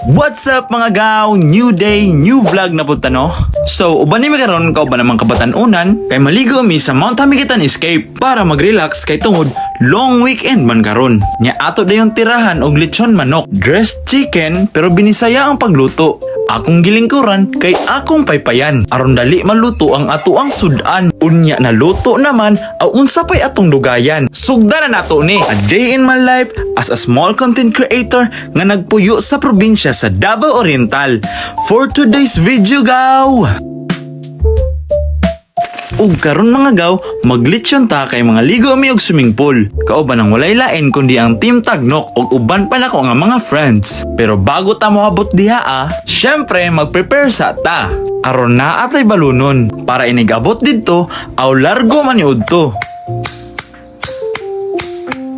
What's up mga gaw? New day, new vlog na punta no? So, uban ni karon ka ba namang kabatanunan kay maligo mi sa Mount Hamiguitan Escape para mag-relax kay tungod long weekend man karon. Nya ato dayon tirahan og lechon manok, dressed chicken pero binisaya ang pagluto. Akong gilingkuran kay akong paypayan aron dali maluto ang ato ang sudan. Unya na luto naman aw unsa pay atong dugayan. Sugdan na nato ni a day in my life as a small content creator nga nagpuyo sa probinsya sa Davao Oriental. For today's video gaw, ug karon mga gaw, maglitsyon ta kay mga ligo mi og swimming pool. Kauban ang walay lain kundi ang Team Tagnok ug uban pa nako nga mga friends. Pero bago ta moabot diha syempre mag-prepare sa ta. Aron na atay balunon para inigabot didto aw largo man iudto.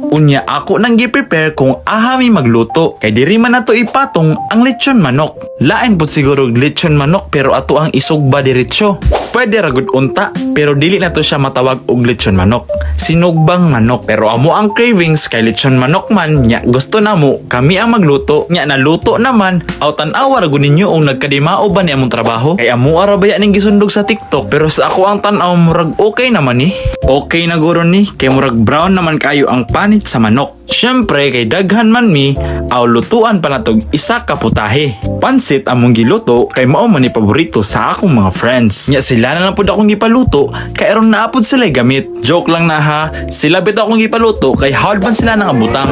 Unya ako nang gi-prepare kung ahami magluto kay diri man nato ipatong ang lechon manok. Lain pud siguro lechon manok pero ato ang isugba diretso. Pwede ra gud unta pero dili na to siya matawag og lechon manok. Sinugbang manok. Pero amo ang cravings kay lechon manok man nya gusto namo kami ang magluto. Nya naluto naman aw tan-aw ra gud ninyo og nagkadimao ba ni among trabaho. Kay amo ara baya ning gisundog sa TikTok pero sa ako ang tan-aw murag okay naman ni. Okay na guro ni kay murag brown naman kayo ang panit sa manok. Syempre kay daghan man mi aw lutuan pa natog isa ka putahe. Pansit among giluto kay mao man ni paborito sa akong mga friends. Nya sila na lang pud akong gipaluto kay aron naapod sila gamit. Joke lang na ha. Sila bitaw akong gipaluto kay hard man sila nang abutang.